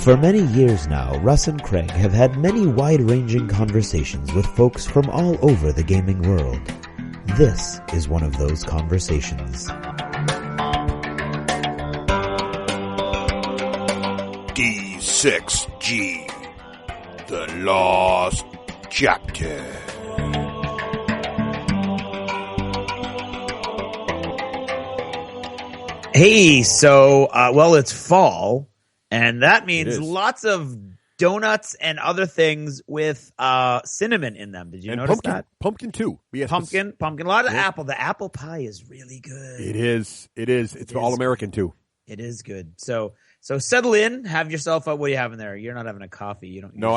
For many years now, Russ and Craig have had many wide-ranging conversations with folks from all over the gaming world. This is one of those conversations. D6G, the Lost Chapter. Hey, so, it's fall, and that means lots of donuts and other things with cinnamon in them. Did you notice that? Pumpkin too. Yes, pumpkin. A lot of apple. The apple pie is really good. It is. It's all-American too. It is good. So settle in. Have yourself what are you having there? You're not having a coffee. You don't. No,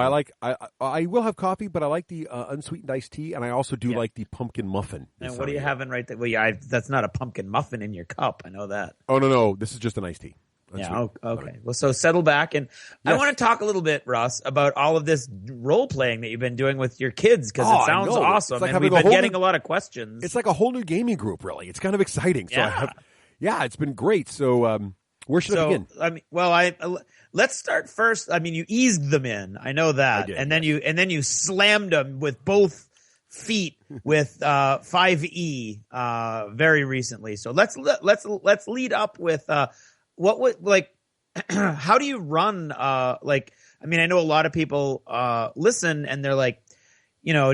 I will have coffee, but I like the unsweetened iced tea, and I also do like the pumpkin muffin. And what are you having right there? Well, that's not a pumpkin muffin in your cup. I know that. Oh no, this is just an iced tea. Yeah. Okay. Well, so settle back, and I want to talk a little bit, Russ, about all of this role playing that you've been doing with your kids because it sounds awesome, and we've been getting a lot of questions. It's like a whole new gaming group, really. It's kind of exciting. So it's been great. So. Where should I begin? Let's start first. I mean, you eased them in. I know that, and then you slammed them with both feet with 5e very recently. So let's lead up with what would like how do you run I know a lot of people listen and they're like, you know,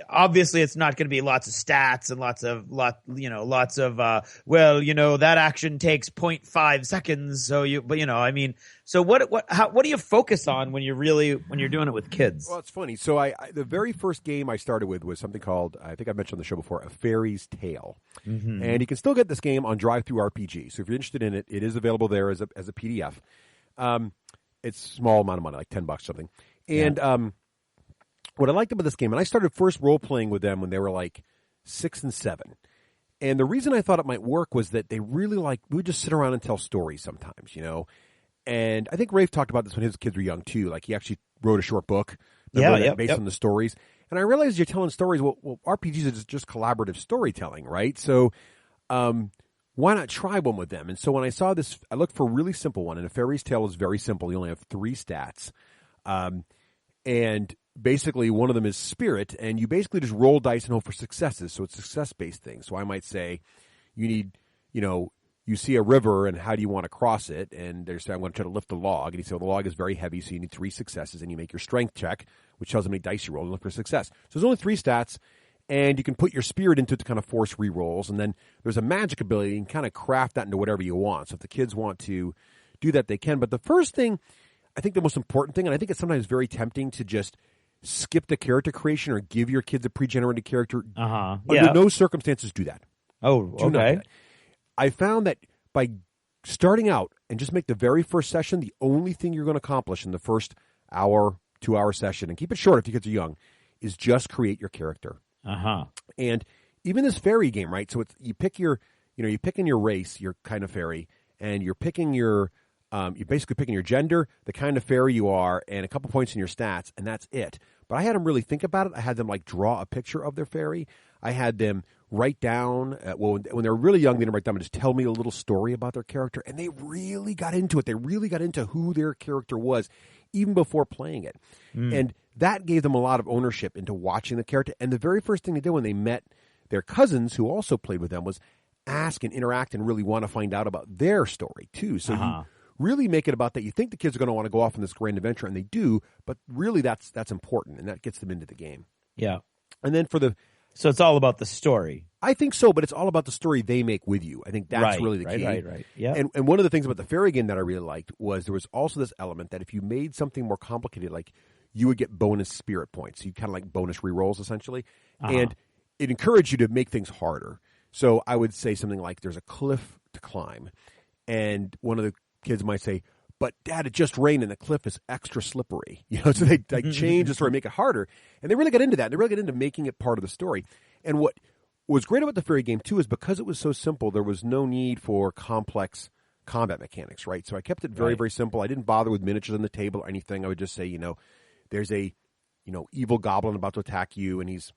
obviously it's not going to be lots of stats and lots of that action takes 0.5 seconds. So what do you focus on when you're doing it with kids? Well, it's funny. So the very first game I started with was something called, I think I mentioned on the show before, A Fairy's Tale. Mm-hmm. And you can still get this game on Drive-Thru RPG. So if you're interested in it, it is available there as a PDF. It's a small amount of money, like $10 something. And, what I liked about this game, and I started first role-playing with them when they were like 6 and 7. And the reason I thought it might work was that they really we would just sit around and tell stories sometimes, you know. And I think Rafe talked about this when his kids were young too. Like he actually wrote a short book based on the stories. And I realized you're telling stories, well RPGs are just collaborative storytelling, right? So why not try one with them? And so when I saw this, I looked for a really simple one. And A Fairy's Tale is very simple. You only have 3 stats. And basically one of them is spirit, and you basically just roll dice and hope for successes. So it's a success-based thing. So I might say you see a river and how do you want to cross it? And they're saying, I'm going to try to lift the log. And you say, well, the log is very heavy, so you need 3 successes. And you make your strength check, which tells how many dice you roll and look for success. So there's only 3 stats, and you can put your spirit into it to kind of force re-rolls. And then there's a magic ability. You can kind of craft that into whatever you want. So if the kids want to do that, they can. But the first thing, I think the most important thing, and I think it's sometimes very tempting to just skip the character creation or give your kids a pre-generated character. Under no circumstances do that. Oh, do not do that. I found that by starting out and just make the very first session the only thing you're going to accomplish in the first hour, 2-hour session, and keep it short if your kids are young, is just create your character. And even this fairy game, right? So it's you pick your race, your kind of fairy, and you're picking you're basically picking your gender, the kind of fairy you are, and a couple points in your stats, and that's it. But I had them really think about it. I had them draw a picture of their fairy. I had them write down, when they were really young, they didn't write down, but just tell me a little story about their character, and they really got into it. They really got into who their character was, even before playing it. And that gave them a lot of ownership into watching the character. And the very first thing they did when they met their cousins, who also played with them, was ask and interact and really want to find out about their story, too. So you really make it about that. You think the kids are going to want to go off on this grand adventure, and they do, but really that's important, and that gets them into the game. Yeah. And then so it's all about the story. I think so, but it's all about the story they make with you. I think that's really the key. Right. Yeah. And one of the things about the fairy game that I really liked was there was also this element that if you made something more complicated, like you would get bonus spirit points. You kind of like bonus rerolls, essentially. And it encouraged you to make things harder. So I would say something like there's a cliff to climb, and one of the kids might say, but Dad, it just rained and the cliff is extra slippery. So they change the story, make it harder. And they really got into that. They really got into making it part of the story. And what was great about the fairy game, too, is because it was so simple, there was no need for complex combat mechanics, right? So I kept it very, very simple. I didn't bother with miniatures on the table or anything. I would just say, there's a, evil goblin about to attack you, and he's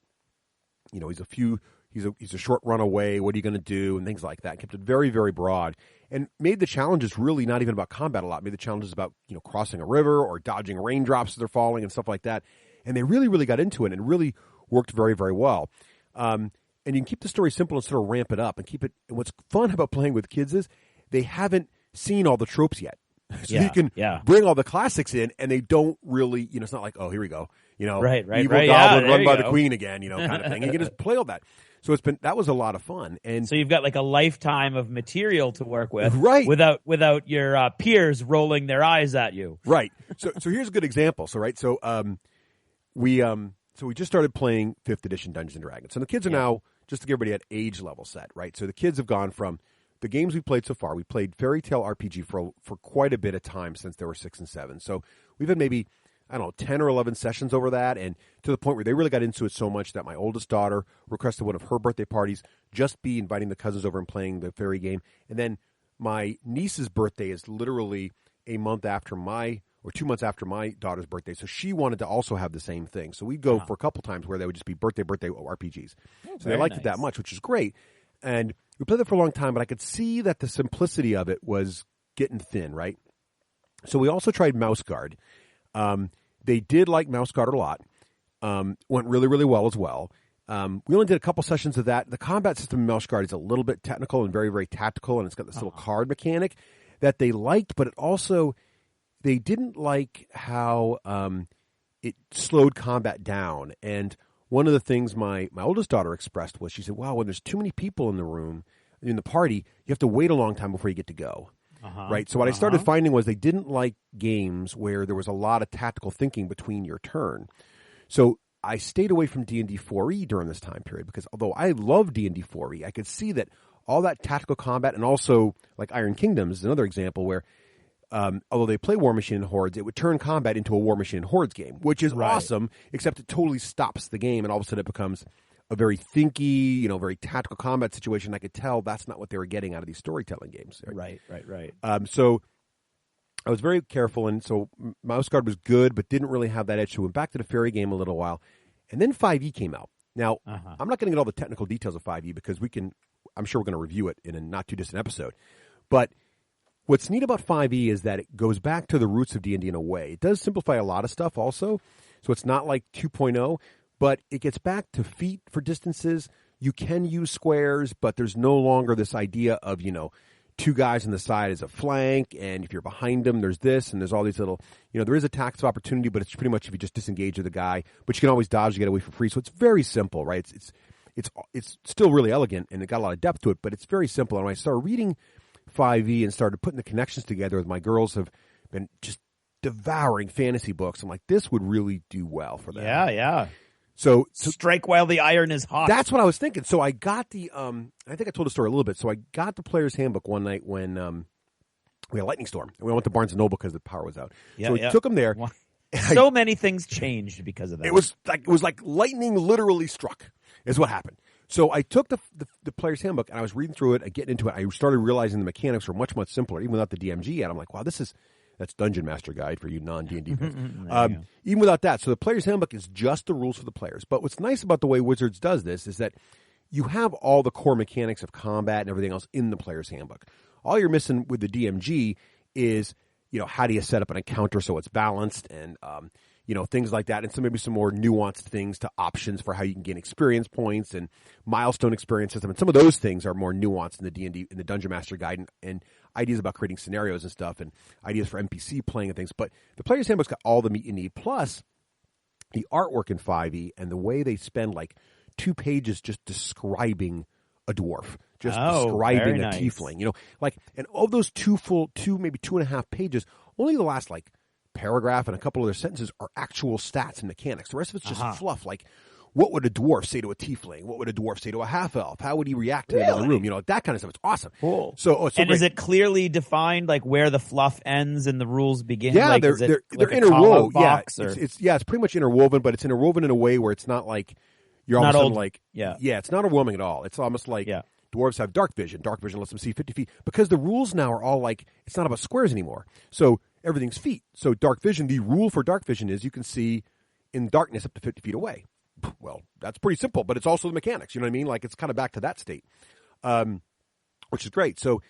he's a short run away. What are you going to do? And things like that. Kept it very, very broad and made the challenges really not even about combat a lot. Made the challenges about, crossing a river or dodging raindrops as they're falling and stuff like that. And they really, really got into it and really worked very, very well. And you can keep the story simple and sort of ramp it up and keep it. And what's fun about playing with kids is they haven't seen all the tropes yet. So you can bring all the classics in, and they don't really, it's not like, oh, here we go, right, evil goblin run by the queen again, kind of thing. And you can just play all that. So that was a lot of fun. And so you've got like a lifetime of material to work with, right? Without your peers rolling their eyes at you, right? So here's a good example. So we just started playing 5th edition Dungeons and Dragons. So the kids are now, just to get everybody at age level set, right? So the kids have gone from the games we played so far. We played Fairy Tale RPG for quite a bit of time since they were 6 and 7. So we've had maybe, 10 or 11 sessions over that, and to the point where they really got into it so much that my oldest daughter requested one of her birthday parties just be inviting the cousins over and playing the fairy game. And then my niece's birthday is literally a month after 2 months after my daughter's birthday, so she wanted to also have the same thing. So we'd go for a couple times where they would just be birthday RPGs. So they liked it that much, which is great. And we played it for a long time, but I could see that the simplicity of it was getting thin, right? So we also tried Mouse Guard. They did like Mouse Guard a lot. Went really, really well as well. We only did a couple sessions of that. The combat system in Mouse Guard is a little bit technical and very, very tactical, and it's got this little card mechanic that they liked, but it also, they didn't like how it slowed combat down. And one of the things my oldest daughter expressed was, she said, wow, when there's too many people in the room, in the party, you have to wait a long time before you get to go. Right? So what I started finding was they didn't like games where there was a lot of tactical thinking between your turn. So I stayed away from D&D 4E during this time period because although I love D&D 4E, I could see that all that tactical combat, and also like Iron Kingdoms is another example where although they play War Machine and Hordes, it would turn combat into a War Machine and Hordes game, which is awesome, except it totally stops the game, and all of a sudden it becomes a very thinky, very tactical combat situation. I could tell that's not what they were getting out of these storytelling games. Right. So I was very careful, and so Mouse Guard was good, but didn't really have that edge. So we went back to the fairy game a little while, and then 5e came out. Now, I'm not going to get all the technical details of 5e because I'm sure we're going to review it in a not too distant episode. But what's neat about 5e is that it goes back to the roots of D&D in a way. It does simplify a lot of stuff also, so it's not like 2.0, but it gets back to feet for distances. You can use squares, but there's no longer this idea of, two guys on the side as a flank, and if you're behind them, there's this, and there's all these little, there is attacks of opportunity, but it's pretty much if you just disengage with the guy, but you can always dodge to get away for free. So it's very simple, right? It's still really elegant, and it got a lot of depth to it, but it's very simple. And when I started reading 5e and started putting the connections together, my girls have been just devouring fantasy books. I'm like, this would really do well for them. Yeah. So strike while the iron is hot. That's what I was thinking. So I got the I think I told the story a little bit. So I got the player's handbook one night when we had a lightning storm, and we went to Barnes & Noble because the power was out. So we took them there. So many things changed because of that. It was like lightning literally struck is what happened. So I took the player's handbook, and I was reading through it, getting into it. I started realizing the mechanics were much, much simpler, even without the DMG yet. I'm like, wow, that's Dungeon Master Guide for you non-D&D fans. Even without that. So the player's handbook is just the rules for the players. But what's nice about the way Wizards does this is that you have all the core mechanics of combat and everything else in the player's handbook. All you're missing with the DMG is, how do you set up an encounter so it's balanced and, things like that. And so maybe some more nuanced things to options for how you can gain experience points and milestone experience system. And some of those things are more nuanced in the D&D, in the Dungeon Master Guide and ideas about creating scenarios and stuff and ideas for NPC playing and things. But the player's handbook's got all the meat you need. Plus, the artwork in 5e and the way they spend like 2 pages just describing a dwarf, just describing a tiefling, and of those maybe 2.5 pages, only the last like paragraph and a couple of their sentences are actual stats and mechanics. The rest of it's just fluff, like what would a dwarf say to a tiefling? What would a dwarf say to a half-elf? How would he react to it in the room? That kind of stuff. It's awesome. Cool. So is it clearly defined, like where the fluff ends and the rules begin? Yeah, like, they're interwoven. Yeah, it's pretty much interwoven, but it's interwoven in a way where it's not like you're all of a sudden like, it's not overwhelming at all. It's almost like dwarves have dark vision. Dark vision lets them see 50 feet because the rules now are all like, it's not about squares anymore. So everything's feet. So dark vision, the rule for dark vision is you can see in darkness up to 50 feet away. well, that's pretty simple, but it's also the mechanics. You know what I mean? Like, it's kind of back to that state, which is great. So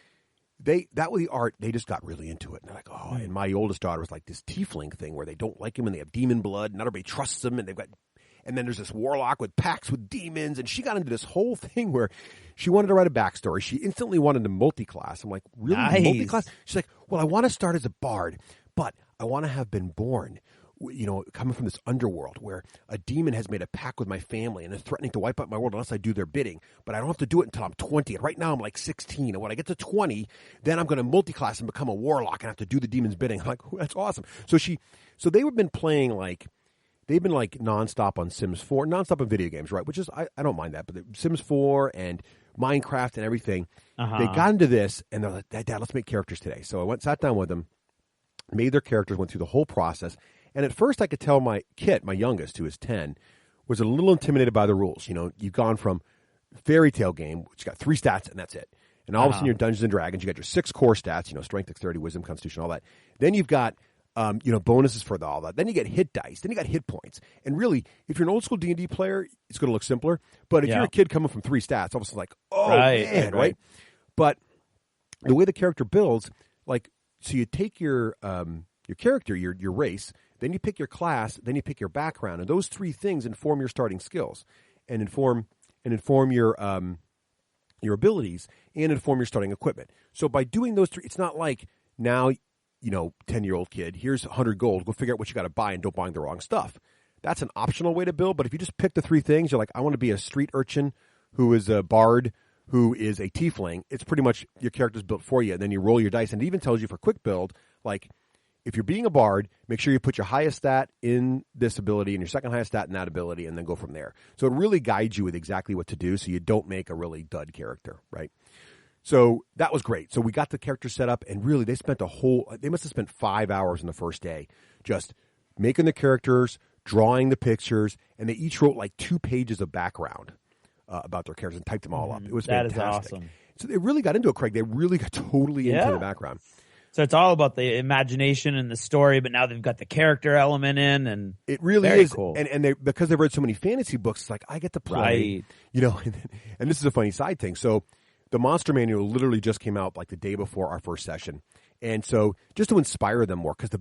that was the art. They just got really into it. And they're like, oh, and my oldest daughter was like this tiefling thing where they don't like him and they have demon blood and not everybody trusts them and and then there's this warlock with pacts with demons, and she got into this whole thing where she wanted to write a backstory. She instantly wanted to multi-class. I'm like, really? Nice. Multi-class? She's like, well, I want to start as a bard, but I want to have been born, coming from this underworld where a demon has made a pact with my family and is threatening to wipe out my world unless I do their bidding. But I don't have to do it until I'm 20. And right now I'm like 16. And when I get to 20, then I'm going to multi-class and become a warlock and have to do the demon's bidding. I'm like, that's awesome. So they've been playing they've been like nonstop on Sims 4, nonstop on video games, right? Which is, I don't mind that, but Sims 4 and Minecraft and everything. They got into this and they're like, Dad, let's make characters today. So I sat down with them, made their characters, went through the whole process. And at first I could tell my youngest, who is 10, was a little intimidated by the rules. You've gone from fairy tale game, which got 3 stats and that's it. And all of a sudden you're Dungeons and Dragons, you got your 6 core stats, strength, dexterity, wisdom, constitution, all that. Then you've got bonuses for all that. Then you get hit dice. Then you got hit points. And really, if you're an old school D&D player, it's going to look simpler. But if you're a kid coming from 3 stats, all of a sudden like, oh, man, right? But the way the character builds, like, so you take your character, your race, then you pick your class, then you pick your background, and those 3 things inform your starting skills, and inform your abilities, and inform your starting equipment. So by doing those 3, it's not like now, 10-year-old kid, here's 100 gold, go figure out what you got to buy and don't buy the wrong stuff. That's an optional way to build, but if you just pick the 3 things, you're like, I want to be a street urchin who is a bard, who is a tiefling, it's pretty much your character's built for you, and then you roll your dice, and it even tells you for quick build, like, if you're being a bard, make sure you put your highest stat in this ability and your second highest stat in that ability, and then go from there. So it really guides you with exactly what to do so you don't make a really dud character, right? So that was great. So we got the character set up, and really they must have spent 5 hours in the first day just making the characters, drawing the pictures, and they each wrote like 2 pages of background about their characters and typed them all up. It was fantastic. That is awesome. So they really got into it, Craig. They really got totally into the background. So it's all about the imagination and the story, but now they've got the character element in, and it really very is cool. And they, because they've read so many fantasy books, it's like I get to play, and this is a funny side thing. So the monster manual literally just came out like the day before our first session, and so just to inspire them more, because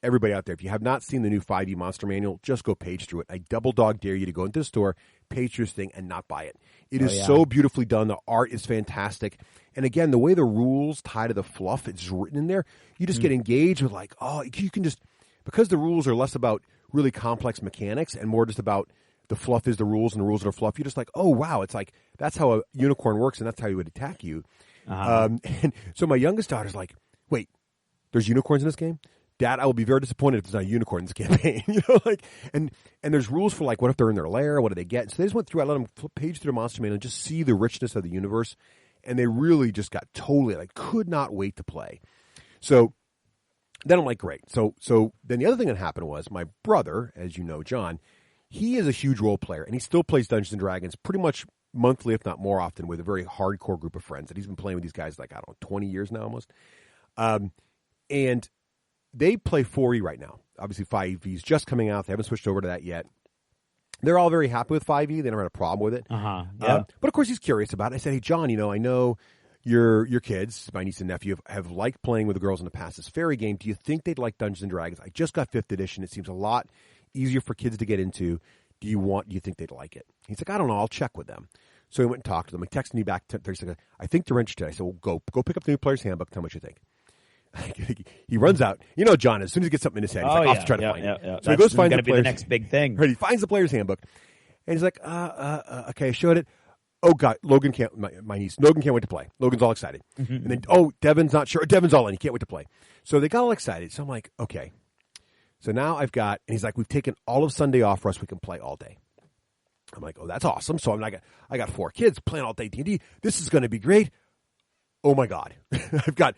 everybody out there, if you have not seen the new 5e monster manual, just go page through it. I double dog dare you to go into the store, page through this thing, and not buy it. It is so beautifully done. The art is fantastic. And again, the way the rules tie to the fluff, it's written in there, you just get engaged with like, you can just, because the rules are less about really complex mechanics and more just about the fluff is the rules and the rules are fluff, you're just like, oh, wow, it's like, that's how a unicorn works and that's how he would attack you. And so my youngest daughter's like, wait, there's unicorns in this game? Dad, I will be very disappointed if there's not a unicorn in this campaign. And there's rules for like, what if they're in their lair? What do they get? So they just went through, I let them page through the monster manual and just see the richness of the universe. And they really just got totally like, could not wait to play. So then I'm like, great. So then the other thing that happened was my brother, as you know, John, he is a huge role player and he still plays Dungeons and Dragons pretty much monthly, if not more often, with a very hardcore group of friends. And he's been playing with these guys like, I don't know, 20 years now almost. And they play 4E right now. Obviously, 5E is just coming out. They haven't switched over to that yet. They're all very happy with 5E. They never had a problem with it. But of course, he's curious about it. I said, hey, John, I know your kids, my niece and nephew, have liked playing with the girls in the past. This fairy game, do you think they'd like Dungeons and Dragons? I just got 5th edition. It seems a lot easier for kids to get into. Do you think they'd like it? He's like, I don't know. I'll check with them. So he went and talked to them. He texted me back. He's like, I think they're interested. I said, well, go pick up the new player's handbook. Tell me what you think. He runs out. John, as soon as he gets something in his head, he's like, I'll try to find it. So he goes find the player's, the next big thing. Right, he finds the player's handbook, and he's like, okay, I showed it. Oh, God, Logan can't, my niece, Logan can't wait to play. Logan's all excited. And then, Devin's not sure. Devin's all in. He can't wait to play. So they got all excited. So I'm like, okay. So now I've got, and he's like, we've taken all of Sunday off for us. We can play all day. I'm like, oh, that's awesome. So I got 4 kids playing all day D&D. This is going to be great. Oh my God. I've got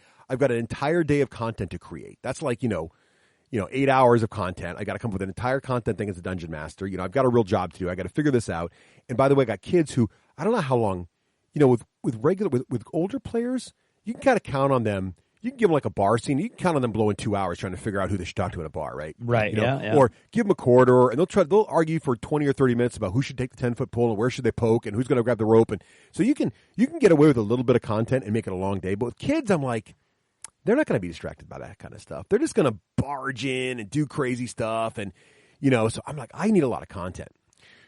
an entire day of content to create. That's like, 8 hours of content. I got to come up with an entire content thing as a dungeon master. I've got a real job to do. I got to figure this out. And by the way, I got kids who, I don't know how long, with older players, you can kind of count on them, you can give them like a bar scene. You can count on them blowing 2 hours trying to figure out who they should talk to in a bar, right? Right. Yeah. Or give them a corridor, and they'll argue for 20 or 30 minutes about who should take the 10-foot pole and where should they poke and who's going to grab the rope. And so you can get away with a little bit of content and make it a long day. But with kids, I'm like, they're not going to be distracted by that kind of stuff. They're just going to barge in and do crazy stuff. And, so I'm like, I need a lot of content.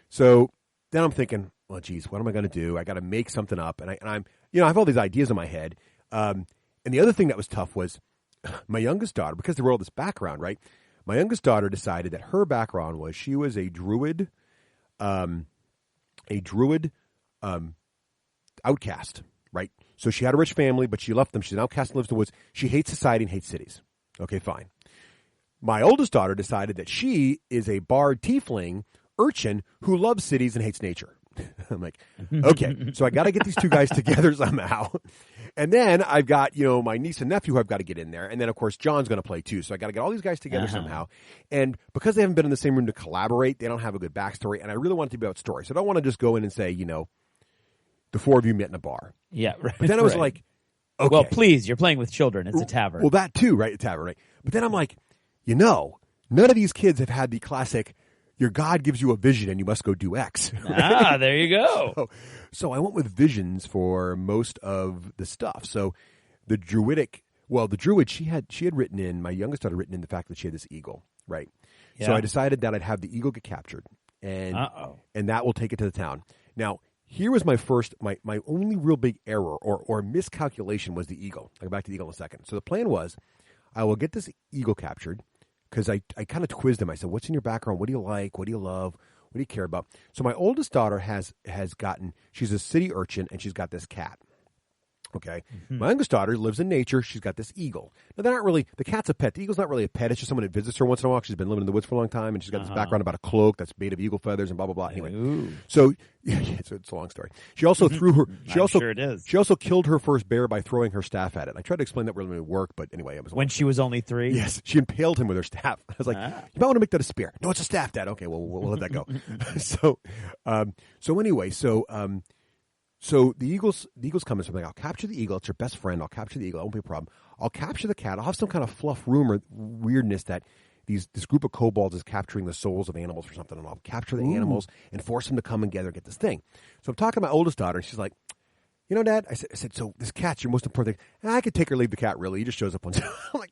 So then I'm thinking, well, geez, what am I going to do? I got to make something up. And I'm, I have all these ideas in my head. And the other thing that was tough was my youngest daughter, because they were all this background, right? My youngest daughter decided that her background was she was a druid outcast, right? So she had a rich family, but she left them. She's an outcast and lives in the woods. She hates society and hates cities. Okay, fine. My oldest daughter decided that she is a bard tiefling urchin who loves cities and hates nature. I'm like, okay, so I got to get these two guys together somehow. And then I've got, my niece and nephew who I've got to get in there. And then, of course, John's going to play too. So I got to get all these guys together somehow. And because they haven't been in the same room to collaborate, they don't have a good backstory. And I really want it to be about story. So I don't want to just go in and say, the four of you met in a bar. Yeah, right. But then I was like, okay. Well, please, you're playing with children. It's a tavern. Well, that too, right? A tavern, right? But then I'm like, none of these kids have had the classic, your God gives you a vision and you must go do X. Right? There you go. So I went with visions for most of the stuff. So the druid, she had written in, my youngest daughter written in the fact that she had this eagle, right? Yeah. So I decided that I'd have the eagle get captured and that will take it to the town. Now, here was my only real big error or miscalculation was the eagle. I'll go back to the eagle in a second. So the plan was I will get this eagle captured because I kind of quizzed him. I said, what's in your background? What do you like? What do you love? What do you care about? So my oldest daughter has gotten, she's a city urchin and she's got this cat. Okay. Mm-hmm. My youngest daughter lives in nature. She's got this eagle. Now, they're not really, the cat's a pet. The eagle's not really a pet. It's just someone that visits her once in a while. She's been living in the woods for a long time, and she's got this background about a cloak that's made of eagle feathers and blah, blah, blah. Anyway. Ooh. So, it's a long story. She also threw her, sure it is. She also killed her first bear by throwing her staff at it. I tried to explain that really didn't work, but anyway. It was when she was only 3? Yes. She impaled him with her staff. I was like, you might want to make that a spear. No, it's a staff, Dad. Okay, well, we'll let that go. So the Eagles come in, so I'm like, I'll capture the eagle. It's your best friend. I'll capture the eagle. That won't be a problem. I'll capture the cat. I'll have some kind of fluff rumor, weirdness that this group of kobolds is capturing the souls of animals or something, and I'll capture the animals and force them to come and get this thing. So I'm talking to my oldest daughter, and she's like, Dad, I said, so this cat's your most important thing. I could take or leave the cat, really. He just shows up once. I'm like,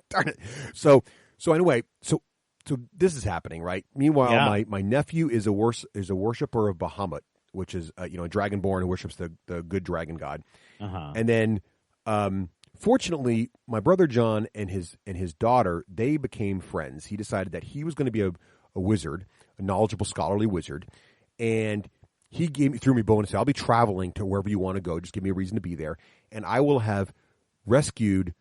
darn it. So anyway, so this is happening, right? Meanwhile, my nephew is a worshiper of Bahamut, which is a dragonborn who worships the good dragon god. And then fortunately my brother John and his daughter, they became friends. He decided that he was going to be a wizard, a knowledgeable scholarly wizard, and he threw me a bone and said, I'll be traveling to wherever you want to go, just give me a reason to be there, and I will have rescued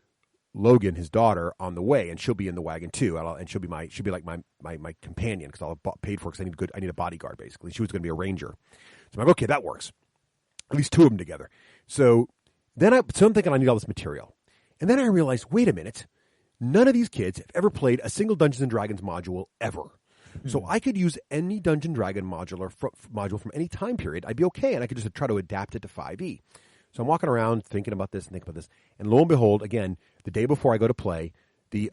Logan, his daughter, on the way, and she'll be in the wagon too, and she'll be like my companion because I'll have paid for it because I need a bodyguard basically. She was going to be a ranger. So I'm like, okay, that works. At least 2 of them together. So I'm thinking I need all this material. And then I realized, wait a minute, none of these kids have ever played a single Dungeons & Dragons module ever. So I could use any Dungeon Dragon module from any time period. I'd be okay, and I could just try to adapt it to 5e. So I'm walking around thinking about this, and lo and behold, again, the day before I go to play, the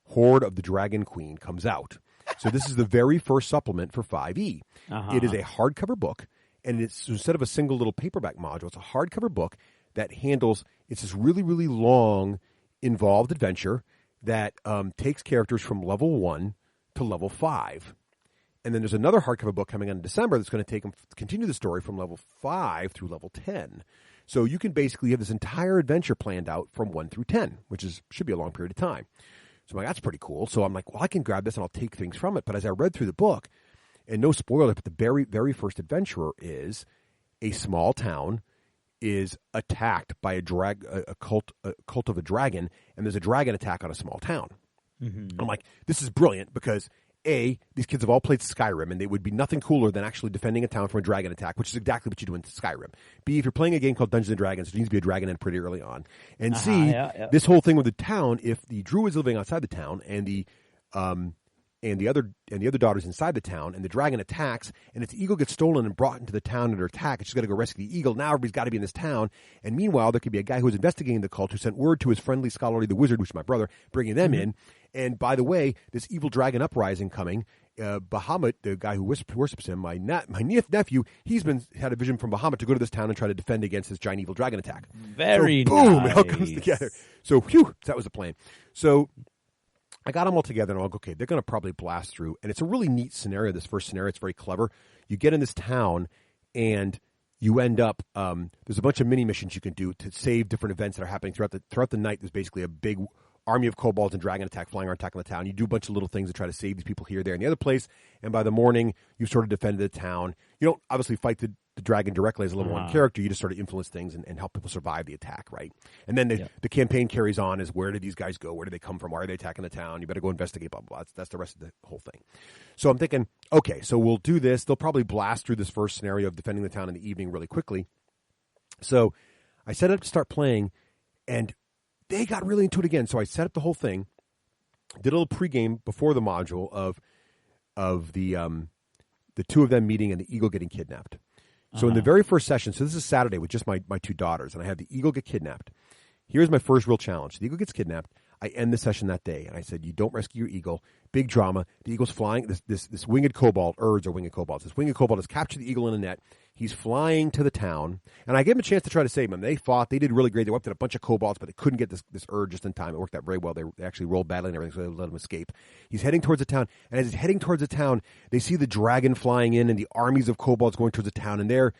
Horde of the Dragon Queen comes out. So this is the very first supplement for 5e. It is a hardcover book, and it's instead of a single little paperback module, it's a hardcover book that handles, it's this really, really long, involved adventure that takes characters from level 1 to level 5. And then there's another hardcover book coming out in December that's going to continue the story from level 5 through level 10. So you can basically have this entire adventure planned out from 1 through 10, which should be a long period of time. So I'm like, that's pretty cool. So I'm like, well, I can grab this and I'll take things from it. But as I read through the book, and no spoiler, but the very, very first adventurer is a small town is attacked by a cult of a dragon, and there's a dragon attack on a small town. I'm like, this is brilliant because A, these kids have all played Skyrim, and they would be nothing cooler than actually defending a town from a dragon attack, which is exactly what you do in Skyrim. B, if you're playing a game called Dungeons & Dragons, there needs to be a dragon in pretty early on. And C, this whole thing with the town, if the druid's living outside the town and the and the other daughter's inside the town, and the dragon attacks, and its eagle gets stolen and brought into the town under attack, and she's got to go rescue the eagle. Now everybody's got to be in this town, and meanwhile, there could be a guy who was investigating the cult who sent word to his friendly scholarly, the wizard, which is my brother, bringing them in. And by the way, this evil dragon uprising coming, Bahamut, the guy who worships him, my nephew, he's had a vision from Bahamut to go to this town and try to defend against this giant evil dragon attack. Very boom, nice. It all comes together. So, phew, that was the plan. So I got them all together, and I'm like, okay, they're going to probably blast through. And it's a really neat scenario, this first scenario. It's very clever. You get in this town, and you end up, there's a bunch of mini missions you can do to save different events that are happening throughout the night. There's basically a big army of kobolds and dragon attack flying around attacking the town. You do a bunch of little things to try to save these people here, there, and the other place. And by the morning, you sort of defended the town. You don't obviously fight the dragon directly as a level 1 character. You just sort of influence things and help people survive the attack, right? And then the campaign carries on as where did these guys go? Where did they come from? Why are they attacking the town? You better go investigate, blah, blah, blah. That's the rest of the whole thing. So I'm thinking, okay, so we'll do this. They'll probably blast through this first scenario of defending the town in the evening really quickly. So I set up to start playing, and they got really into it again. So I set up the whole thing, did a little pregame before the module of the two of them meeting and the eagle getting kidnapped. So in the very first session, so this is Saturday with just my two daughters, and I had the eagle get kidnapped. Here's my first real challenge. The eagle gets kidnapped. I end the session that day, and I said, you don't rescue your eagle. Big drama. The eagle's flying. This winged kobold, Urds are winged kobolds. This winged kobold has captured the eagle in a net. He's flying to the town, and I gave him a chance to try to save him. They fought. They did really great. They wiped out a bunch of kobolds, but they couldn't get this Urd just in time. It worked out very well. They actually rolled badly and everything, so they let him escape. He's heading towards the town, and as he's heading towards the town, they see the dragon flying in and the armies of kobolds going towards the town, and they're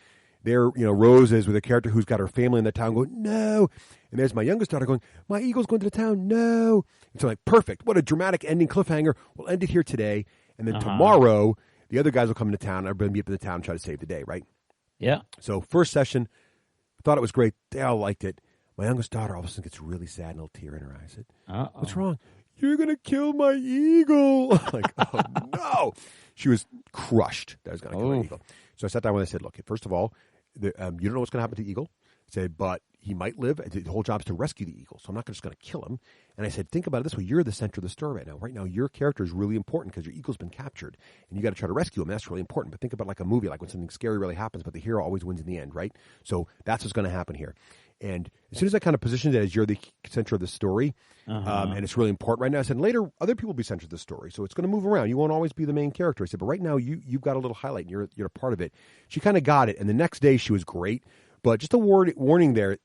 Rose is with a character who's got her family in the town going, no. And there's my youngest daughter going, my eagle's going to the town, no. And so I'm like, perfect. What a dramatic ending cliffhanger. We'll end it here today. And then tomorrow, the other guys will come into town. I'm going to meet up in the town and try to save the day, right? Yeah. So first session, thought it was great. They all liked it. My youngest daughter all of a sudden gets really sad and a little tear in her eye. I said, what's wrong? You're going to kill my eagle. I'm like, oh, no. She was crushed that I was going to kill my eagle. So I sat down and I said, look, first of all, you don't know what's going to happen to the eagle. I said, but he might live. The whole job is to rescue the eagle, so I'm not just going to kill him. And I said, think about it this way. You're the center of the story right now. Right now, your character is really important because your eagle's been captured, and you got to try to rescue him. That's really important. But think about like a movie, like when something scary really happens, but the hero always wins in the end, right? So that's what's going to happen here. And as soon as I kind of positioned it as you're the center of the story, and it's really important right now, I said, later, other people will be center of the story. So it's going to move around. You won't always be the main character. I said, but right now, you've got a little highlight, and you're a part of it. She kind of got it. And the next day, she was great. But just a warning there,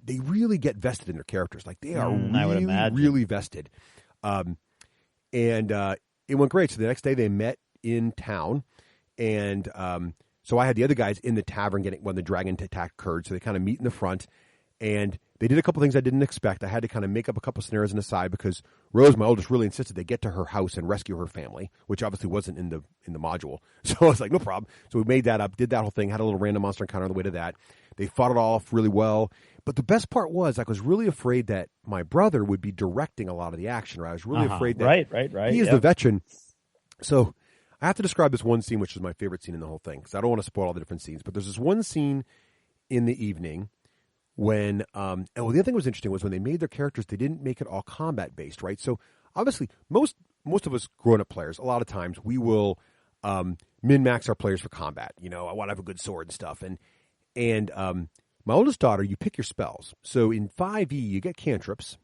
they really get vested in their characters. Like, they are really vested. And it went great. So the next day, they met in town. And so I had the other guys in the tavern when the dragon attack occurred. So they kind of meet in the front. And they did a couple things I didn't expect. I had to kind of make up a couple scenarios on the side because Rose, my oldest, really insisted they get to her house and rescue her family, which obviously wasn't in the module. So I was like, no problem. So we made that up, did that whole thing, had a little random monster encounter on the way to that. They fought it off really well. But the best part was I was really afraid that my brother would be directing a lot of the action. Right? I was really afraid that right. He is the veteran. So I have to describe this one scene, which is my favorite scene in the whole thing, because I don't want to spoil all the different scenes. But there's this one scene in the evening when, the other thing that was interesting was when they made their characters, they didn't make it all combat based, right? So obviously, most of us grown up players, a lot of times we will min max our players for combat. I want to have a good sword and stuff. And my oldest daughter, you pick your spells. So in 5e, you get cantrips,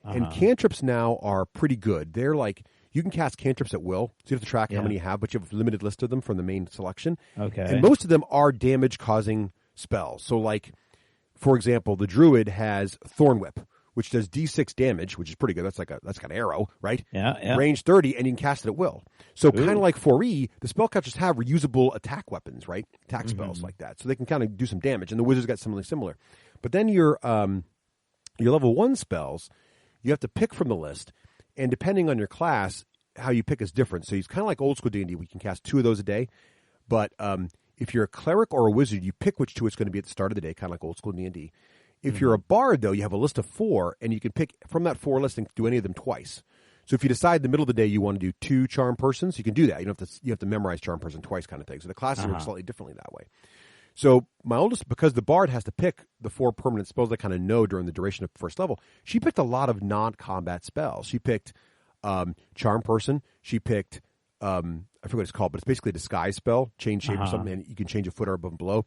and cantrips now are pretty good. They're like, you can cast cantrips at will, so you have to track how many you have, but you have a limited list of them from the main selection. Okay. And most of them are damage-causing spells. So like, for example, the druid has Thorn Whip, which does D6 damage, which is pretty good. That's like an arrow, right? Yeah. Range 30, and you can cast it at will. So kind of like 4e, the spellcasters have reusable attack weapons, right? Attack spells like that. So they can kind of do some damage, and the wizards got something similar. But then your level 1 spells, you have to pick from the list, and depending on your class, how you pick is different. So it's kind of like old school D&D. We can cast 2 of those a day, but if you're a cleric or a wizard, you pick which 2 it's going to be at the start of the day, kind of like old school D&D. If you're a bard, though, you have a list of 4, and you can pick from that 4 list and do any of them twice. So if you decide in the middle of the day you want to do 2 charm persons, you can do that. You have to memorize charm person twice, kind of thing. So the classes work slightly differently that way. So my oldest, because the bard has to pick the 4 permanent spells they kind of know during the duration of first level, she picked a lot of non-combat spells. She picked charm person. She picked I forget what it's called, but it's basically a disguise spell, change shape or something, and you can change a footer above and below.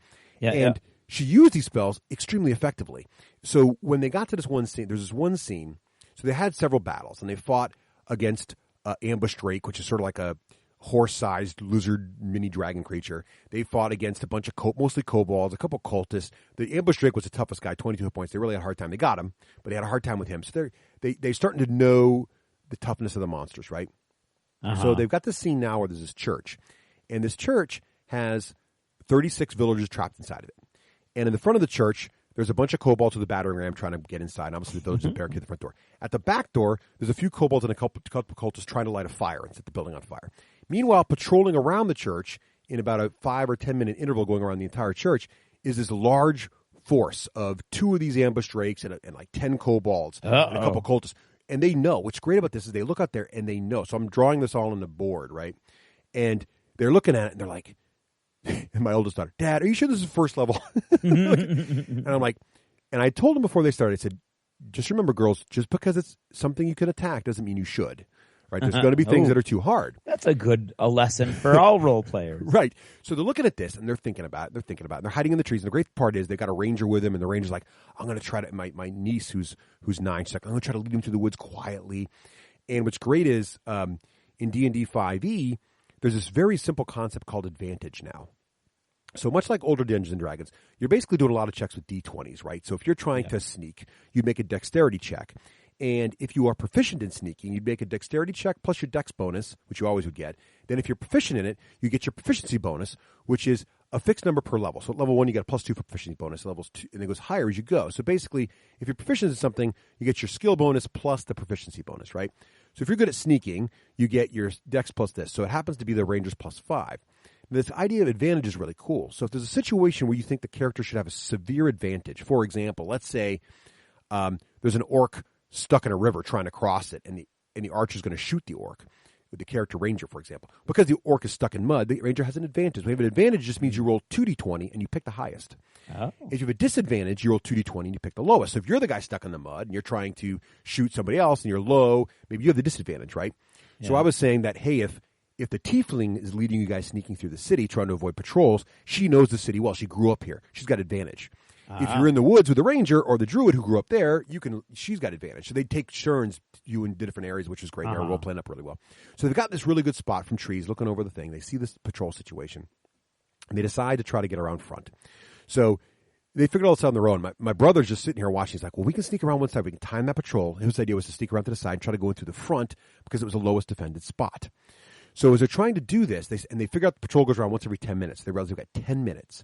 She used these spells extremely effectively. So when they got to this one scene, there's this one scene. So they had several battles, and they fought against Ambush Drake, which is sort of like a horse-sized lizard mini dragon creature. They fought against a bunch of mostly kobolds, a couple cultists. The Ambush Drake was the toughest guy, 22 hit points. They really had a hard time. They got him, but they had a hard time with him. So they're starting to know the toughness of the monsters, right? So they've got this scene now where there's this church, and this church has 36 villagers trapped inside of it. And in the front of the church, there's a bunch of kobolds with a battering ram trying to get inside. And obviously, the villagers barricade the front door. At the back door, there's a few kobolds and a couple cultists trying to light a fire and set the building on fire. Meanwhile, patrolling around the church in about a 5 or 10 minute interval going around the entire church is this large force of 2 of these ambush drakes and like 10 kobolds and a couple cultists. And they know. What's great about this is they look out there and they know. So I'm drawing this all on the board, right? And they're looking at it and they're like, and my oldest daughter, Dad, are you sure this is first level? And I'm like, and I told them before they started, I said, just remember, girls, just because it's something you can attack doesn't mean you should. Right? There's going to be things that are too hard. That's a lesson for all role players. Right. So they're looking at this and they're thinking about it. And they're hiding in the trees. And the great part is they've got a ranger with them, and the ranger's like, I'm going to try to, my niece who's 9, she's like, I'm going to try to lead him through the woods quietly. And what's great is in D&D 5e, there's this very simple concept called advantage now. So much like older Dungeons and Dragons, you're basically doing a lot of checks with D20s, right? So if you're trying to sneak, you make a dexterity check. And if you are proficient in sneaking, you'd make a dexterity check plus your dex bonus, which you always would get. Then if you're proficient in it, you get your proficiency bonus, which is a fixed number per level. So at level 1, you get a +2 for proficiency bonus. Levels 2, and it goes higher as you go. So basically, if you're proficient in something, you get your skill bonus plus the proficiency bonus, right? So if you're good at sneaking, you get your dex plus this. So it happens to be the ranger's +5. This idea of advantage is really cool. So if there's a situation where you think the character should have a severe advantage, for example, let's say there's an orc stuck in a river trying to cross it, and the archer is going to shoot the orc, with the character ranger, for example. Because the orc is stuck in mud, the ranger has an advantage. When you have an advantage, it just means you roll 2d20 and you pick the highest. If you have a disadvantage, you roll 2d20 and you pick the lowest. So if you're the guy stuck in the mud and you're trying to shoot somebody else and you're low, maybe you have the disadvantage, right? Yeah. So I was saying that, hey, if the tiefling is leading you guys sneaking through the city trying to avoid patrols, she knows the city well. She grew up here. She's got advantage. If you're in the woods with the ranger or the druid who grew up there, she's got advantage. So they take turns you in different areas, which is great. They're role playing up really well. So they've got this really good spot from trees looking over the thing. They see this patrol situation, and they decide to try to get around front. So they figured all this out on their own. My brother's just sitting here watching. He's like, well, we can sneak around one side. We can time that patrol. His idea was to sneak around to the side and try to go in through the front because it was the lowest defended spot. So as they're trying to do this, they figure out the patrol goes around once every 10 minutes. They realize they've got 10 minutes.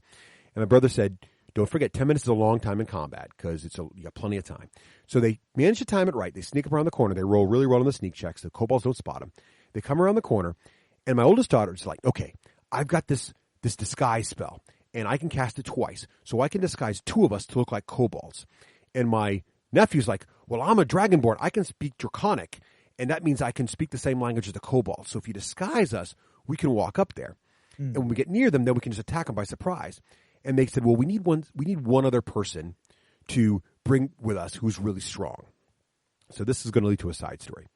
And my brother said, don't forget, 10 minutes is a long time in combat because you got plenty of time. So they manage to time it right. They sneak up around the corner. They roll really well on the sneak checks. The kobolds don't spot them. They come around the corner, and my oldest daughter is like, okay, I've got this disguise spell, and I can cast it twice. So I can disguise 2 of us to look like kobolds. And my nephew's like, well, I'm a dragonborn. I can speak Draconic, and that means I can speak the same language as the kobolds. So if you disguise us, we can walk up there. And when we get near them, then we can just attack them by surprise. And they said, well, we need one other person to bring with us who's really strong. So this is going to lead to a side story.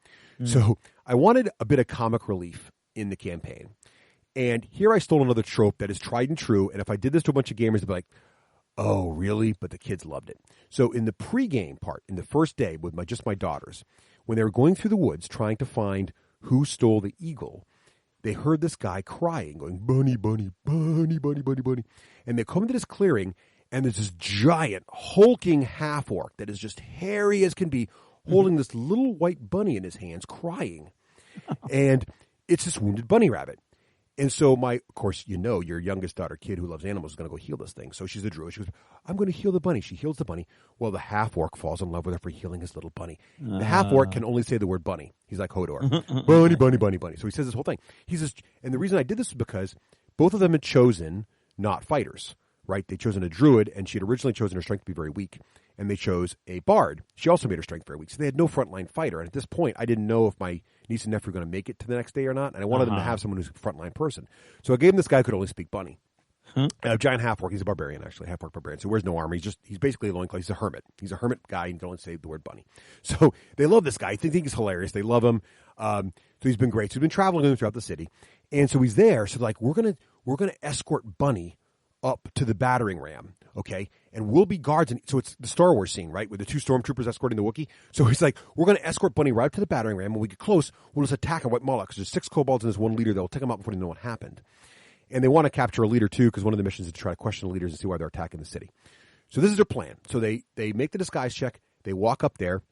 So I wanted a bit of comic relief in the campaign. And here I stole another trope that is tried and true. And if I did this to a bunch of gamers, they'd be like, oh, really? But the kids loved it. So in the pregame part, in the first day with just my daughters, when they were going through the woods trying to find who stole the eagle, they heard this guy crying, going, bunny, bunny, bunny, bunny, bunny, bunny. And they come to this clearing, and there's this giant, hulking half-orc that is just hairy as can be, holding this little white bunny in his hands, crying. And it's this wounded bunny rabbit. And so of course, your youngest daughter, kid who loves animals, is going to go heal this thing. So she's a druid. She goes, I'm going to heal the bunny. She heals the bunny. Well, the half-orc falls in love with her for healing his little bunny. The half-orc can only say the word bunny. He's like Hodor. Bunny, bunny, bunny, bunny. So he says this whole thing. And the reason I did this is because both of them had chosen not fighters, right? They'd chosen a druid, and she had originally chosen her strength to be very weak. And they chose a bard. She also made her strength very weak. So they had no frontline fighter. And at this point, I didn't know if my niece and nephew were going to make it to the next day or not. And I wanted them to have someone who's a frontline person. So I gave them this guy who could only speak bunny. giant half-orc. He's a barbarian, actually, half-orc barbarian. So he wears no armor. He's basically a loincloth. He's a hermit. He's a hermit guy, and don't say the word bunny. So they love this guy. They think he's hilarious. They love him. So he's been great. So he's been traveling with him throughout the city, and so he's there. So like we're gonna escort Bunny up to the battering ram, okay? And we'll be guards. And so it's the Star Wars scene, right, with the two stormtroopers escorting the Wookiee. So he's like, we're going to escort Bunny right up to the battering ram. When we get close, we'll just attack and wipe them all out because there's 6 kobolds and there's one leader that will take them out before they know what happened. And they want to capture a leader, too, because one of the missions is to try to question the leaders and see why they're attacking the city. So this is their plan. So they make the disguise check. They walk up there,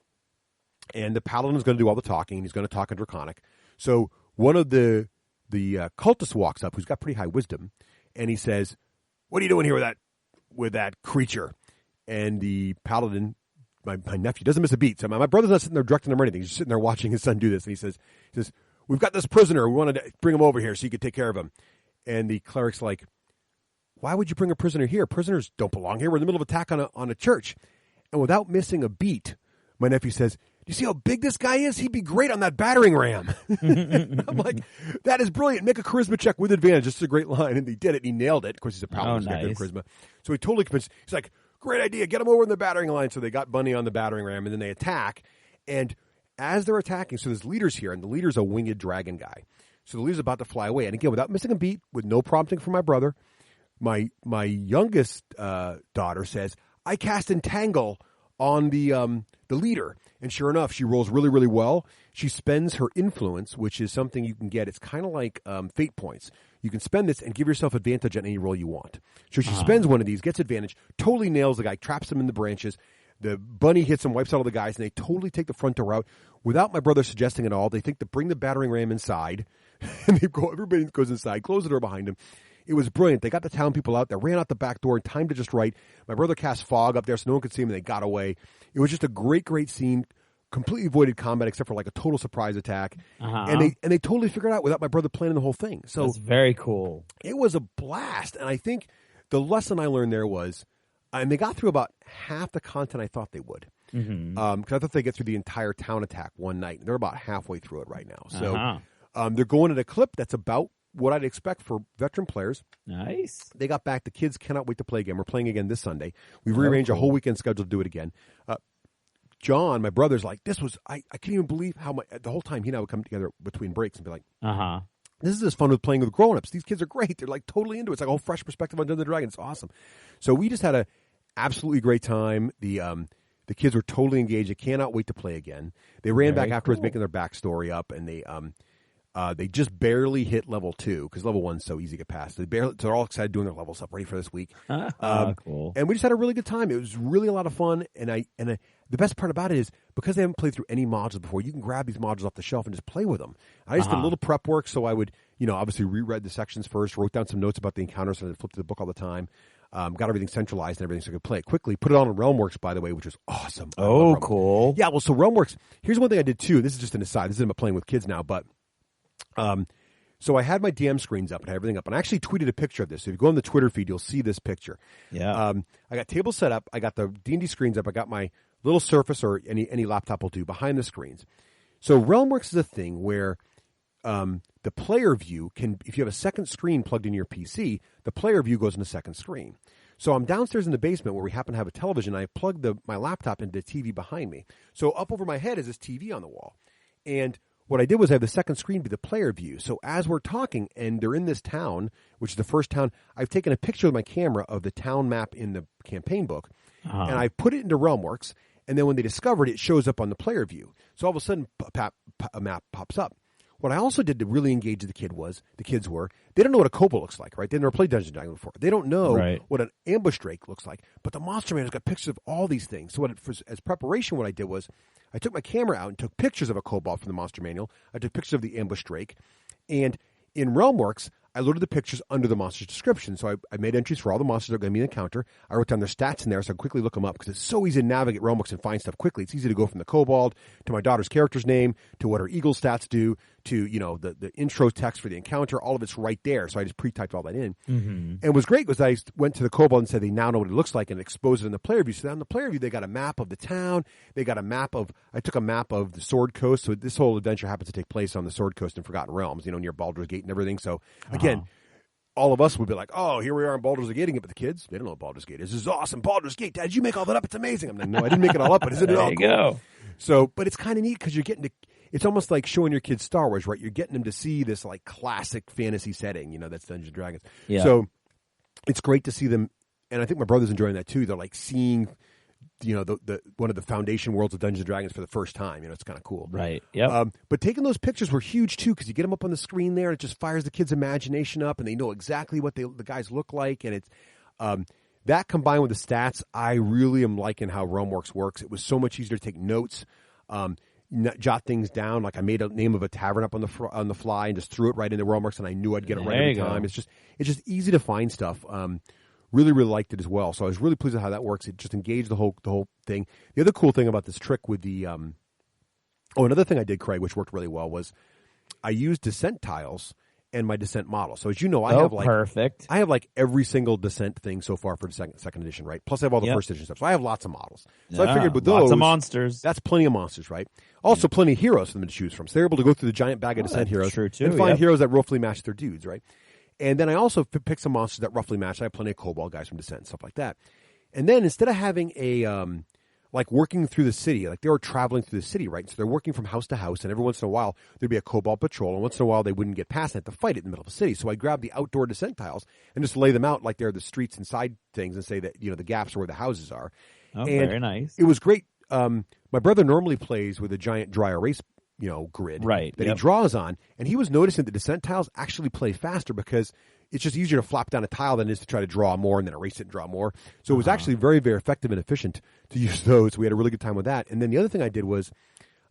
and the paladin is going to do all the talking. He's going to talk in Draconic. So one of the cultists walks up, who's got pretty high wisdom, and he says, "What are you doing here with that creature?" And the paladin, my nephew, doesn't miss a beat. So my brother's not sitting there directing him or anything. He's just sitting there watching his son do this. And he says, "We've got this prisoner. We wanted to bring him over here so you could take care of him." And the cleric's like, "Why would you bring a prisoner here? Prisoners don't belong here. We're in the middle of attack on a church." And without missing a beat, my nephew says, "Do you see how big this guy is? He'd be great on that battering ram." I'm like, that is brilliant. Make a charisma check with advantage. This is a great line. And he did it. He nailed it. Of course, he's a paladin. Oh, nice. Charisma. So he totally convinced. He's like, "Great idea. Get him over in the battering line." So they got Bunny on the battering ram, and then they attack. And as they're attacking, so there's leaders here, and the leader's a winged dragon guy. So the leader's about to fly away. And again, without missing a beat, with no prompting from my brother, my youngest daughter says, "I cast Entangle on the leader." And sure enough, she rolls really, really well. She spends her influence, which is something you can get. It's kind of like fate points. You can spend this and give yourself advantage on any roll you want. So she spends one of these, gets advantage, totally nails the guy, traps him in the branches. The bunny hits him, wipes out all the guys, and they totally take the front door out without my brother suggesting at all. They think to bring the battering ram inside, and everybody goes inside, close the door behind him. It was brilliant. They got the town people out. They ran out the back door and timed it just right. My brother cast fog up there so no one could see him, and they got away. It was just a great, great scene. Completely avoided combat except for like a total surprise attack. And they totally figured it out without my brother planning the whole thing. So that's very cool. It was a blast. And I think the lesson I learned there was, and they got through about half the content I thought they would. Because I thought they'd get through the entire town attack one night. They're about halfway through it right now. So they're going at a clip that's about what I'd expect for veteran players. Nice. They got back. The kids cannot wait to play again. We're playing again this Sunday. We've rearranged a whole weekend schedule to do it again. John, my brother's like, this was, I can't even believe how much, the whole time he and I would come together between breaks and be like, this is as fun with playing with grown-ups. These kids are great. They're like totally into it. It's like a whole fresh perspective on Dungeons & Dragons. It's awesome. So we just had a absolutely great time. The kids were totally engaged. They cannot wait to play again. They ran back afterwards making their backstory up, and they just barely hit level 2 because level 1's so easy to get past. They're all excited doing their levels up, ready for this week. Cool. And we just had a really good time. It was really a lot of fun. And the best part about it is because they haven't played through any modules before, you can grab these modules off the shelf and just play with them. I just did a little prep work, so I would, obviously reread the sections first, wrote down some notes about the encounters, so I flipped to the book all the time. Got everything centralized and everything so I could play it quickly. Put it on Realmworks, by the way, which was awesome. Oh, cool. Yeah, well, so Realmworks, here's one thing I did too. This is just an aside. This isn't about playing with kids now, but so I had my DM screens up and I had everything up, and I actually tweeted a picture of this. So if you go on the Twitter feed, you'll see this picture. Yeah. I got tables set up. I got the D&D screens up. I got my little Surface or any laptop will do behind the screens. So Realmworks is a thing where the player view can, if you have a second screen plugged in your PC, the player view goes in the second screen. So I'm downstairs in the basement where we happen to have a television. I plugged my laptop into the TV behind me. So up over my head is this TV on the wall. And what I did was I have the second screen be the player view. So as we're talking and they're in this town, which is the first town, I've taken a picture with my camera of the town map in the campaign book, and I put it into Realmworks, and then when they discovered it, it shows up on the player view. So all of a sudden, a map pops up. What I also did to really engage the kids were, they don't know what a kobold looks like, right? They've never played Dungeons & Dragons before. They don't know what an ambush drake looks like. But the Monster Man has got pictures of all these things. So as preparation, what I did was I took my camera out and took pictures of a kobold from the Monster Manual. I took pictures of the ambush drake. And in Realmworks, I loaded the pictures under the monster's description. So I made entries for all the monsters that are going to be in the encounter. I wrote down their stats in there so I could quickly look them up because it's so easy to navigate Realmworks and find stuff quickly. It's easy to go from the kobold to my daughter's character's name to what her eagle stats do to, the intro text for the encounter. All of it's right there. So I just pre-typed all that in. And what was great was I went to the kobold and said they now know what it looks like and exposed it in the player view. So now in the player view, they got a map of the town. They got I took a map of the Sword Coast. So this whole adventure happens to take place on the Sword Coast in Forgotten Realms, near Baldur's Gate and everything. So again, all of us would be like, oh, here we are in Baldur's Gate, but the kids, they don't know what Baldur's Gate is. This is awesome. Baldur's Gate. Dad, did you make all that up? It's amazing. I'm like, no, I didn't make it all up, but isn't it all cool? There you go. So, but it's kind of neat because you're getting to, it's almost like showing your kids Star Wars, right? You're getting them to see this like classic fantasy setting, that's Dungeons and Dragons. Yeah. So it's great to see them. And I think my brother's enjoying that too. They're like seeing, the one of the foundation worlds of Dungeons and Dragons for the first time. It's kind of cool. Right. Yeah. But taking those pictures were huge too, because you get them up on the screen there, and it just fires the kids' imagination up, and they know exactly what the guys look like, and it's that combined with the stats. I really am liking how Realmworks works. It was so much easier to take notes, jot things down. Like I made a name of a tavern up on the fly and just threw it right into Realmworks, and I knew I'd get it right every time. It's just easy to find stuff. Really, really liked it as well. So I was really pleased with how that works. It just engaged the whole thing. The other cool thing about this trick with the another thing I did, Craig, which worked really well, was I used descent tiles and my descent model. So as you know, I have perfect. I have like every single descent thing so far for the second edition, right? Plus I have all the first edition stuff. So I have lots of models. So I figured with those, lots of monsters. That's plenty of monsters, right? Also plenty of heroes for them to choose from. So they're able to go through the giant bag of descent heroes and find heroes that roughly match their dudes, right? And then I also picked some monsters that roughly match. I have plenty of Kobold guys from Descent and stuff like that. And then instead of having a like working through the city, like they were traveling through the city, right? So they're working from house to house, and every once in a while there'd be a Kobold patrol, and once in a while they wouldn't get past and have to fight it in the middle of the city. So I grabbed the outdoor Descent tiles and just lay them out like they're the streets and side things, and say that the gaps are where the houses are. Oh, and very nice. It was great. My brother normally plays with a giant dry erase grid that he draws on, and he was noticing that Descent tiles actually play faster because it's just easier to flop down a tile than it is to try to draw more and then erase it and draw more. So it was actually very, very effective and efficient to use those. We had a really good time with that. And then the other thing I did was,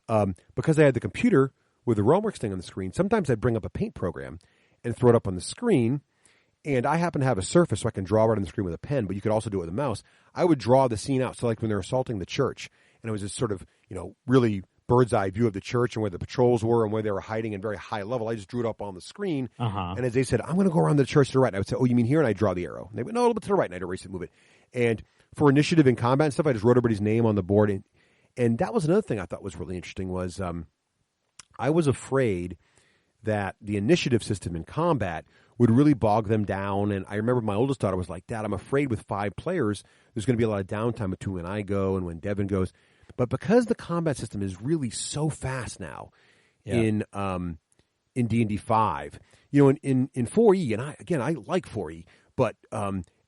because I had the computer with the Realmworks thing on the screen, sometimes I'd bring up a paint program and throw it up on the screen, and I happen to have a surface so I can draw right on the screen with a pen, but you could also do it with a mouse. I would draw the scene out. So like when they're assaulting the church, and it was this sort of, really bird's eye view of the church and where the patrols were and where they were hiding in very high level. I just drew it up on the screen. And as they said, I'm going to go around the church to the right. And I would say, oh, you mean here? And I'd draw the arrow. And they went, no, a little bit to the right. And I'd erase it, move it. And for initiative and combat and stuff, I just wrote everybody's name on the board. And that was another thing I thought was really interesting was I was afraid that the initiative system in combat would really bog them down. And I remember my oldest daughter was like, Dad, I'm afraid with 5 players, there's going to be a lot of downtime between when I go and when Devin goes. But because the combat system is really so fast now in D&D 5, in 4E, and I like 4E, but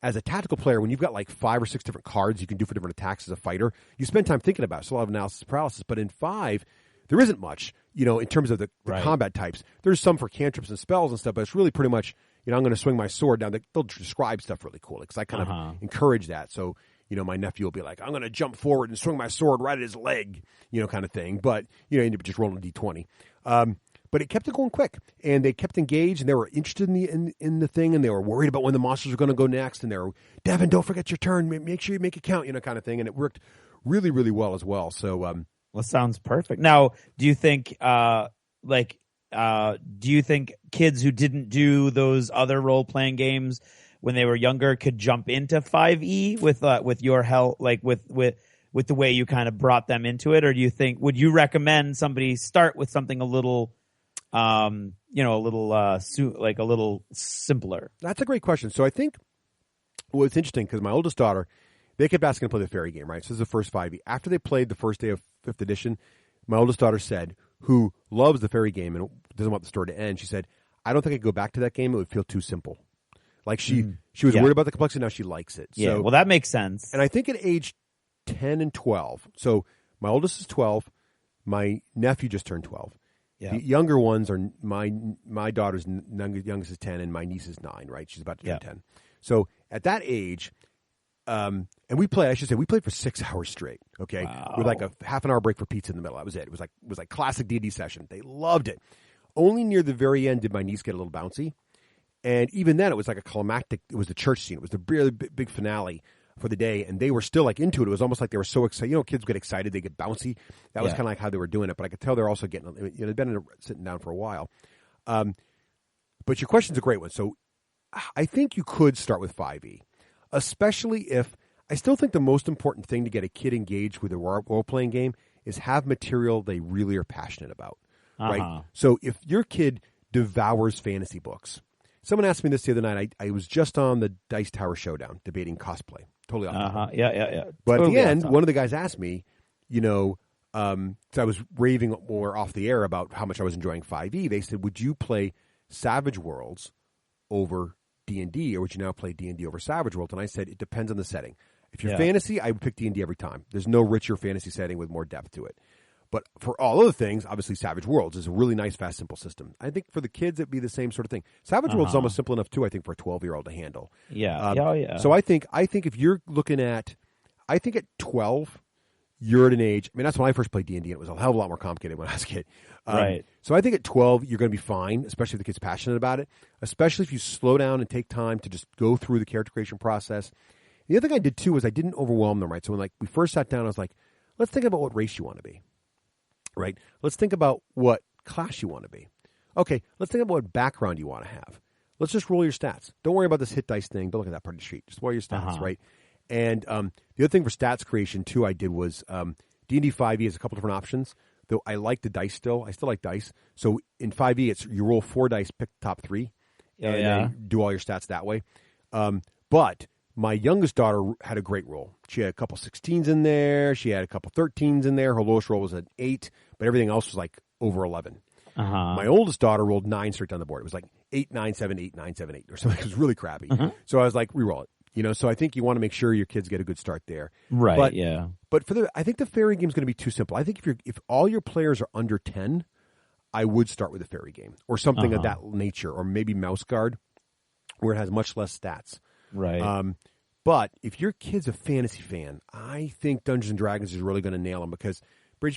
as a tactical player, when you've got like 5 or 6 different cards you can do for different attacks as a fighter, you spend time thinking about it. It's a lot of analysis paralysis. But in 5, there isn't much, in terms of the combat types. There's some for cantrips and spells and stuff, but it's really pretty much, I'm going to swing my sword down. They'll describe stuff really cool because I kind of encourage that. So, my nephew will be like, I'm going to jump forward and swing my sword right at his leg, kind of thing. But, you end up just rolling a D20. But it kept it going quick, and they kept engaged, and they were interested in the thing, and they were worried about when the monsters were going to go next, and they were, Devin, don't forget your turn. Make sure you make it count, kind of thing. And it worked really, really well as well. So, well, sounds perfect. Now, do you think, kids who didn't do those other role-playing games when they were younger could jump into 5E with your help, like with the way you kind of brought them into it? Or would you recommend somebody start with something a little, a little simpler? That's a great question. So I think it's interesting because my oldest daughter, they kept asking to play the fairy game, right? So this is the first 5E. After they played the first day of 5th edition, my oldest daughter said, who loves the fairy game and doesn't want the story to end, she said, I don't think I could go back to that game. It would feel too simple. Like she was worried about the complexity. Now she likes it. Yeah, so, well, that makes sense. And I think at age 10 and 12. So my oldest is 12. My nephew just turned 12. Yeah. The younger ones are my daughter's youngest is 10 and my niece is 9. Right, she's about to turn 10. So at that age, and we played for 6 hours straight. Okay, with like a half an hour break for pizza in the middle. That was it. It was like classic D&D session. They loved it. Only near the very end did my niece get a little bouncy. And even then, it was like a climactic. It was the church scene. It was the really big finale for the day, and they were still like into it. It was almost like they were so excited. Kids get excited, they get bouncy. That was kind of like how they were doing it. But I could tell they're also getting. They've been sitting down for a while. But your question's a great one. So I think you could start with 5E, especially if I still think the most important thing to get a kid engaged with a role playing game is have material they really are passionate about. Right. So if your kid devours fantasy books, someone asked me this the other night. I was just on the Dice Tower Showdown debating cosplay. Totally off topic. Yeah. But totally at the end, one of the guys asked me, so I was raving more off the air about how much I was enjoying 5e. They said, would you play Savage Worlds over D&D, or would you now play D&D over Savage Worlds? And I said, it depends on the setting. If you're fantasy, I would pick D&D every time. There's no richer fantasy setting with more depth to it. But for all other things, obviously Savage Worlds is a really nice, fast, simple system. I think for the kids, it'd be the same sort of thing. Savage Worlds is almost simple enough, too, I think, for a 12-year-old to handle. Yeah. So I think if you're looking at, at 12, you're at an age, that's when I first played D&D, and it was a hell of a lot more complicated when I was a kid. Right. So I think at 12, you're going to be fine, especially if the kid's passionate about it, especially if you slow down and take time to just go through the character creation process. The other thing I did, too, was I didn't overwhelm them, right? So when we first sat down, I was like, let's think about what race you want to be, right? Let's think about what class you want to be. Okay, let's think about what background you want to have. Let's just roll your stats. Don't worry about this hit dice thing. Don't look at that part of the sheet. Just roll your stats, right? And the other thing for stats creation, too, I did was D&D 5e has a couple different options, though I like the dice still. I still like dice. So in 5e, it's you roll 4 dice, pick the top 3, and then do all your stats that way. But my youngest daughter had a great roll. She had a couple 16s in there. She had a couple 13s in there. Her lowest roll was an 8, but everything else was like over 11. My oldest daughter rolled 9 straight down the board. It was like 8, 9, 7, 8, 9, 7, 8 or something. It was really crappy. So I was like, re-roll it. So I think you want to make sure your kids get a good start there. Right, But I think the fairy game is going to be too simple. I think if all your players are under 10, I would start with a fairy game or something of that nature, or maybe Mouse Guard, where it has much less stats. Right. But if your kid's a fantasy fan, I think Dungeons and Dragons is really going to nail them, because pretty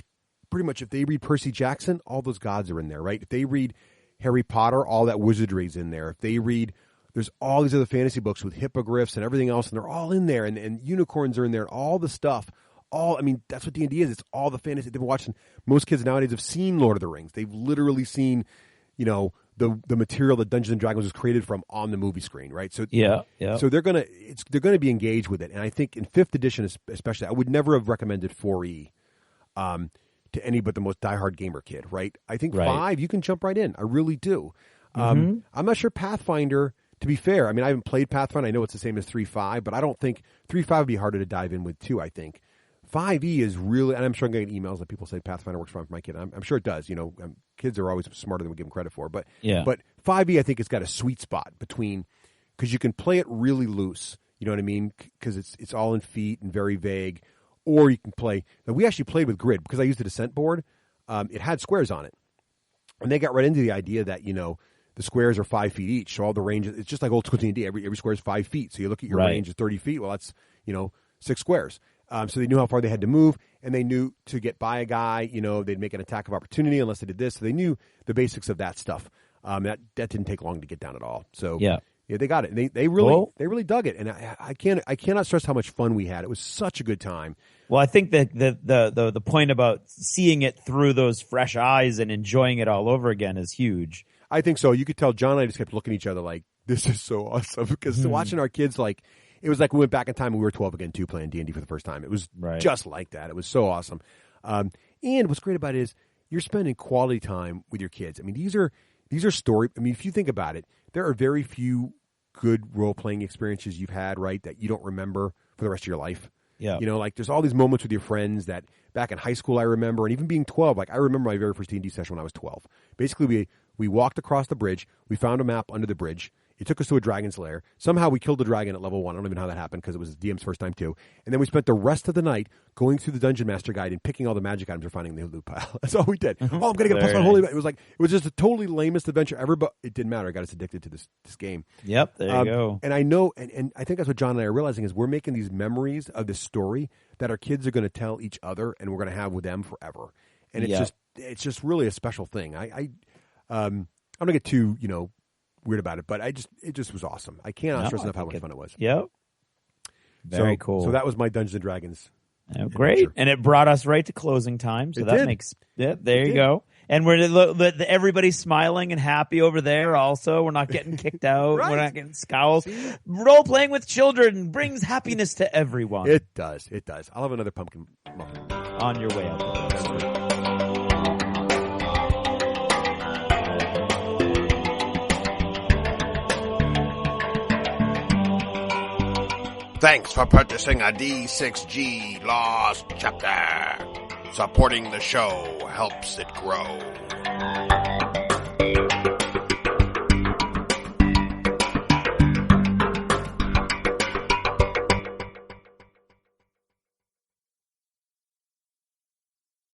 much if they read Percy Jackson, all those gods are in there, right? If they read Harry Potter, all that wizardry's in there. If they read, there's all these other fantasy books with hippogriffs and everything else, and they're all in there, and unicorns are in there, all the stuff. That's what D&D is. It's all the fantasy. They've been watching. Most kids nowadays have seen Lord of the Rings. They've literally seen, the material that Dungeons and Dragons was created from on the movie screen, right? So So they're gonna be engaged with it, and I think in 5th edition especially, I would never have recommended 4e to any but the most diehard gamer kid, right? I think 5 you can jump right in. I really do. I'm not sure Pathfinder. To be fair, I haven't played Pathfinder. I know it's the same as 3.5, but I don't think 3.5 would be harder to dive in with too. I think 5e is really, and I'm sure I'm getting emails that people say Pathfinder works fine for my kid. I'm sure it does. Kids are always smarter than we give them credit for. But 5e, I think, has got a sweet spot between, because you can play it really loose. You know what I mean? Because it's all in feet and very vague. Or you can play. Now, we actually played with grid because I used the Descent board. It had squares on it, and they got right into the idea that the squares are 5 feet each, so all the ranges. It's just like old school D&D. Every square is 5 feet, so you look at your range of 30 feet. Well, that's 6 squares. So they knew how far they had to move, and they knew to get by a guy, they'd make an attack of opportunity unless they did this. So they knew the basics of that stuff. That didn't take long to get down at all. So they got it. They really dug it, and I cannot stress how much fun we had. It was such a good time. Well, I think that the point about seeing it through those fresh eyes and enjoying it all over again is huge. I think so. You could tell John and I just kept looking at each other like, this is so awesome. Because watching our kids, it was like we went back in time and we were 12 again, too, playing D&D for the first time. It was just like that. It was so awesome. And what's great about it is you're spending quality time with your kids. These are story. If you think about it, there are very few good role-playing experiences you've had, right, that you don't remember for the rest of your life. Yeah. There's all these moments with your friends that back in high school I remember, and even being 12, I remember my very first D&D session when I was 12. Basically, we walked across the bridge. We found a map under the bridge. It took us to a dragon's lair. Somehow we killed the dragon at level 1. I don't even know how that happened because it was DM's first time too. And then we spent the rest of the night going through the Dungeon Master Guide and picking all the magic items we're finding in the loot pile. That's all we did. Oh, I'm going to get a plus one holy. It was just the totally lamest adventure ever, but it didn't matter. I got us addicted to this game. Yep, there you go. And I know, and I think that's what John and I are realizing is we're making these memories of this story that our kids are going to tell each other and we're going to have with them forever. And it's just really a special thing. I'm going to get too, weird about it, but it just was awesome. I cannot stress enough how much fun it was. Yep. Very cool. So that was my Dungeons and Dragons. Great. Adventure. And it brought us right to closing time. So there you go. And everybody's smiling and happy over there also. We're not getting kicked out. Right. We're not getting scowls. Role-playing with children brings happiness to everyone. It does. I'll have another pumpkin muffin. On your way out. Thanks for purchasing a D6G Lost Chapter. Supporting the show helps it grow.